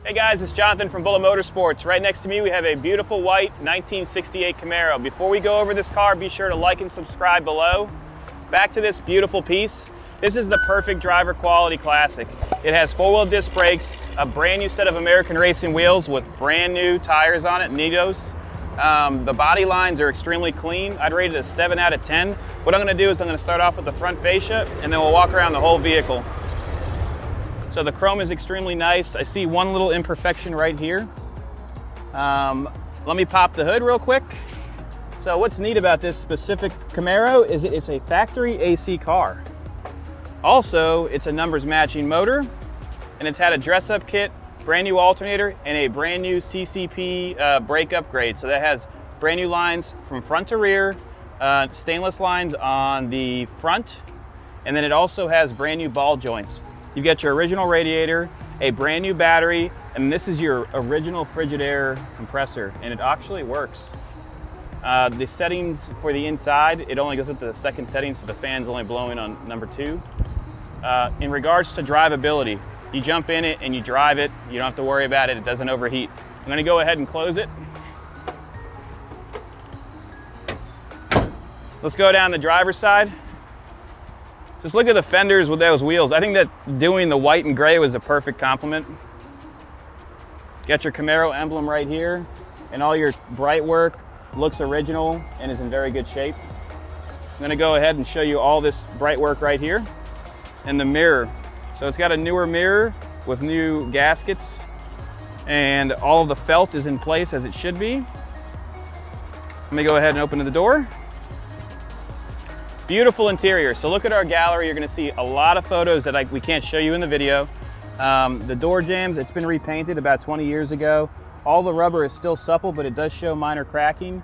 Hey guys, it's Jonathan from Motorsports. Right next to me we have a beautiful white 1968 Camaro. Before we go over this car, be sure to like and subscribe below. Back to this beautiful piece. This is the perfect driver quality classic. It has four-wheel disc brakes, a brand new set of American racing wheels with brand new tires on it, Nitos. The body lines are extremely clean. I'd rate it a 7 out of 10. What I'm gonna do is I'm gonna start off with the front fascia and then we'll walk around the whole vehicle. So the chrome is extremely nice. I see one little imperfection right here. Let me pop the hood real quick. So what's neat about this specific Camaro is it's a factory AC car. Also, it's a numbers matching motor, and it's had a dress-up kit, brand new alternator, and a brand new CCP brake upgrade. So that has brand new lines from front to rear, stainless lines on the front, and then it also has brand new ball joints. You get your original radiator, a brand new battery, and this is your original Frigidaire compressor, and it actually works. The settings for the inside, it only goes up to the second setting, so the fan's only blowing on number 2. In regards to drivability, you jump in it and you drive it, you don't have to worry about it, it doesn't overheat. I'm gonna go ahead and close it. Let's go down the driver's side. Just look at the fenders with those wheels. I think that doing the white and gray was a perfect complement. Got your Camaro emblem right here, and all your bright work looks original and is in very good shape. I'm gonna go ahead and show you all this bright work right here. And the mirror. So it's got a newer mirror with new gaskets, and all of the felt is in place as it should be. Let me go ahead and open the door. Beautiful interior. So look at our gallery. You're gonna see a lot of photos that we can't show you in the video. The door jambs, it's been repainted about 20 years ago. All the rubber is still supple, but it does show minor cracking.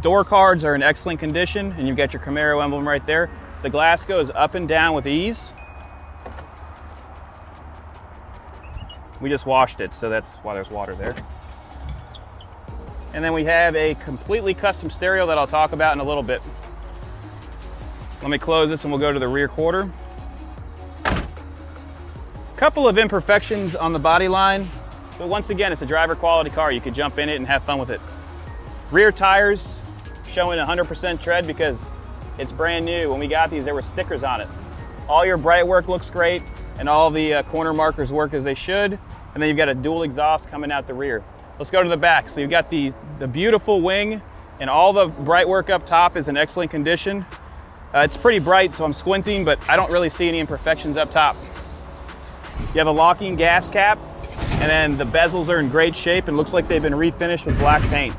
Door cards are in excellent condition, and you've got your Camaro emblem right there. The glass goes up and down with ease. We just washed it, so that's why there's water there. And then we have a completely custom stereo that I'll talk about in a little bit. Let me close this and we'll go to the rear quarter. Couple of imperfections on the body line, but once again, it's a driver quality car. You could jump in it and have fun with it. Rear tires showing 100% tread because it's brand new. When we got these, there were stickers on it. All your bright work looks great, and all the corner markers work as they should. And then you've got a dual exhaust coming out the rear. Let's go to the back. So you've got the beautiful wing, and all the bright work up top is in excellent condition. It's pretty bright, so I'm squinting, but I don't really see any imperfections up top. You have a locking gas cap, and then the bezels are in great shape and looks like they've been refinished with black paint.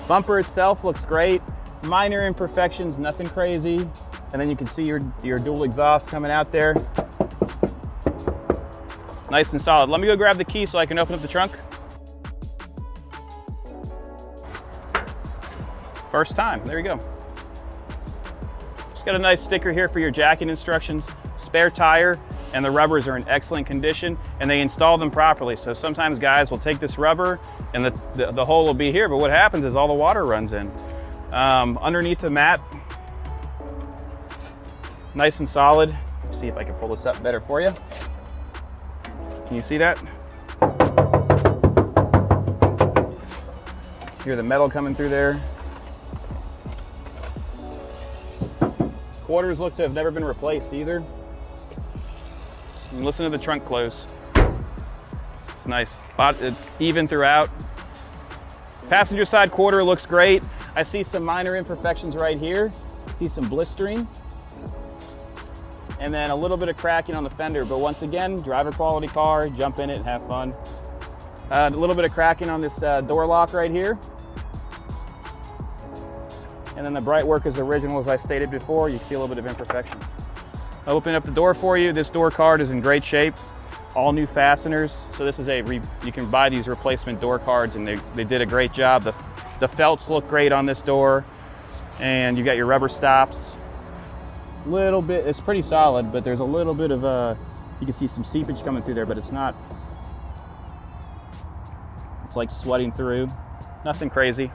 Bumper itself looks great. Minor imperfections, nothing crazy. And then you can see your dual exhaust coming out there. Nice and solid. Let me go grab the key so I can open up the trunk. First time, there you go. Just got a nice sticker here for your jacking instructions, spare tire, and the rubbers are in excellent condition, and they install them properly. So sometimes guys will take this rubber and the hole will be here, but what happens is all the water runs in. Underneath the mat, nice and solid. See if I can pull this up better for you. Can you see that? Hear the metal coming through there. Quarters look to have never been replaced either. And listen to the trunk close. It's nice, even throughout. Passenger side quarter looks great. I see some minor imperfections right here. See some blistering. And then a little bit of cracking on the fender, but once again, driver quality car, jump in it and have fun. A little bit of cracking on this door lock right here. And then the bright work is original, as I stated before. You can see a little bit of imperfections. I'll open up the door for you. This door card is in great shape. All new fasteners. So this is you can buy these replacement door cards, and they did a great job. The felts look great on this door. And you got your rubber stops. Little bit, it's pretty solid, but there's a little bit of you can see some seepage coming through there, but it's like sweating through. Nothing crazy.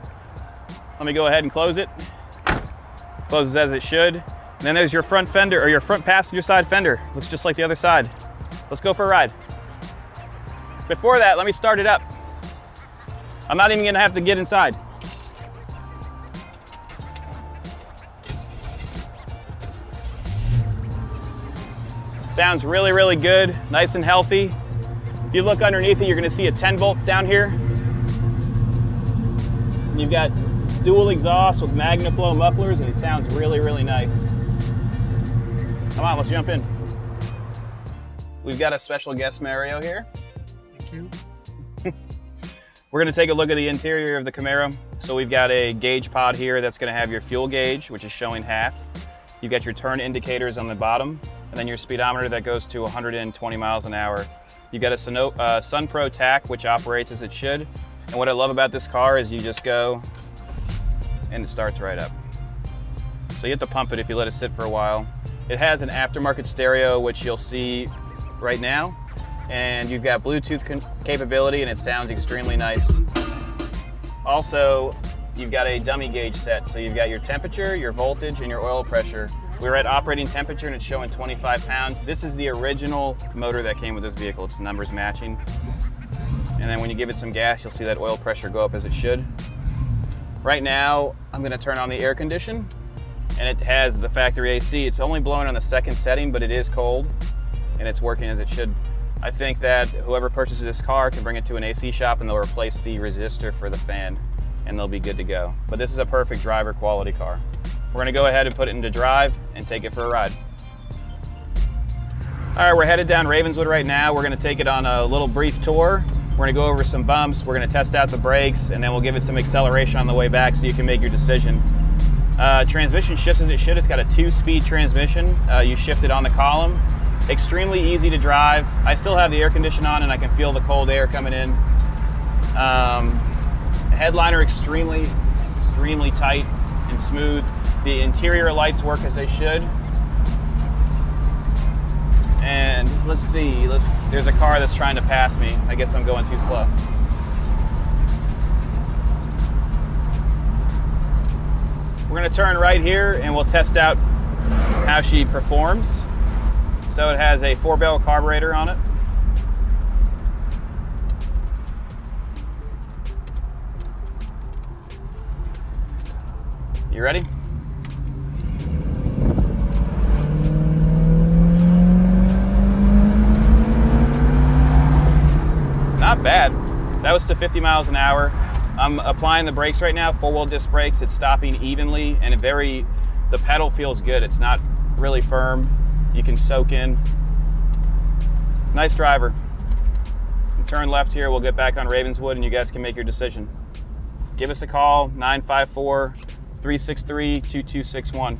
Let me go ahead and close it. Closes as it should. And then there's your front fender, or your front passenger side fender. Looks just like the other side. Let's go for a ride. Before that, let me start it up. I'm not even gonna have to get inside. Sounds really, really good, nice and healthy. If you look underneath it, you're gonna see a 10 volt down here. And you've got dual exhaust with MagnaFlow mufflers, and it sounds really, really nice. Come on, let's jump in. We've got a special guest Mario here. Thank you. We're gonna take a look at the interior of the Camaro. So we've got a gauge pod here that's gonna have your fuel gauge, which is showing half. You've got your turn indicators on the bottom, and then your speedometer that goes to 120 miles an hour. You've got a SunPro tach, which operates as it should. And what I love about this car is you just go, and it starts right up. So you have to pump it if you let it sit for a while. It has an aftermarket stereo, which you'll see right now. And you've got Bluetooth capability, and it sounds extremely nice. Also, you've got a dummy gauge set. So you've got your temperature, your voltage, and your oil pressure. We're at operating temperature, and it's showing 25 pounds. This is the original motor that came with this vehicle. It's numbers matching. And then when you give it some gas, you'll see that oil pressure go up as it should. Right now, I'm gonna turn on the air condition, and it has the factory AC. It's only blowing on the second setting, but it is cold, and it's working as it should. I think that whoever purchases this car can bring it to an AC shop, and they'll replace the resistor for the fan, and they'll be good to go. But this is a perfect driver quality car. We're gonna go ahead and put it into drive and take it for a ride. All right, we're headed down Ravenswood right now. We're gonna take it on a little brief tour. We're gonna go over some bumps. We're gonna test out the brakes, and then we'll give it some acceleration on the way back so you can make your decision. Transmission shifts as it should. It's got a 2-speed transmission. You shift it on the column. Extremely easy to drive. I still have the air condition on, and I can feel the cold air coming in. Headliner extremely tight and smooth. The interior lights work as they should. And let's see, there's a car that's trying to pass me. I guess I'm going too slow. We're gonna turn right here, and we'll test out how she performs. So it has a 4-barrel carburetor on it. You ready? Not bad. That was to 50 miles an hour. I'm applying the brakes right now, 4-wheel disc brakes. It's stopping evenly, and the pedal feels good. It's not really firm. You can soak in. Nice driver. Turn left here, we'll get back on Ravenswood, and you guys can make your decision. Give us a call, 954-363-2261.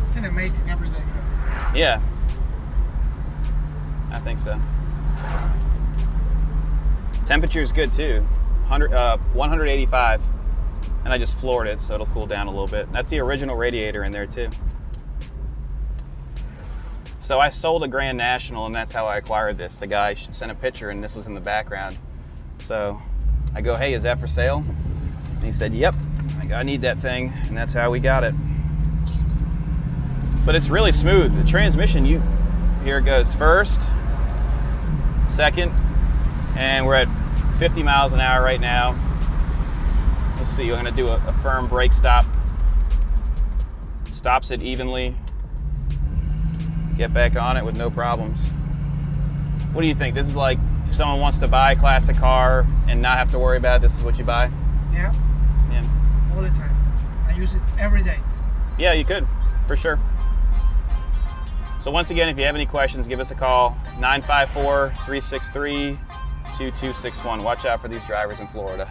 It's an amazing everything. Yeah, I think so. Temperature is good too, 185, and I just floored it so it'll cool down a little bit. That's the original radiator in there too. So I sold a Grand National, and that's how I acquired this. The guy sent a picture, and this was in the background. So I go, hey, is that for sale? And he said, yep, I need that thing, and that's how we got it. But it's really smooth. The transmission, here it goes, first, second, and we're at 50 miles an hour right now. Let's see, we're gonna do a firm brake stop. Stops it evenly. Get back on it with no problems. What do you think? This is like, if someone wants to buy a classic car and not have to worry about it, this is what you buy? Yeah. Yeah. All the time. I use it every day. Yeah, you could, for sure. So once again, if you have any questions, give us a call, 954-363-2261. Watch out for these drivers in Florida.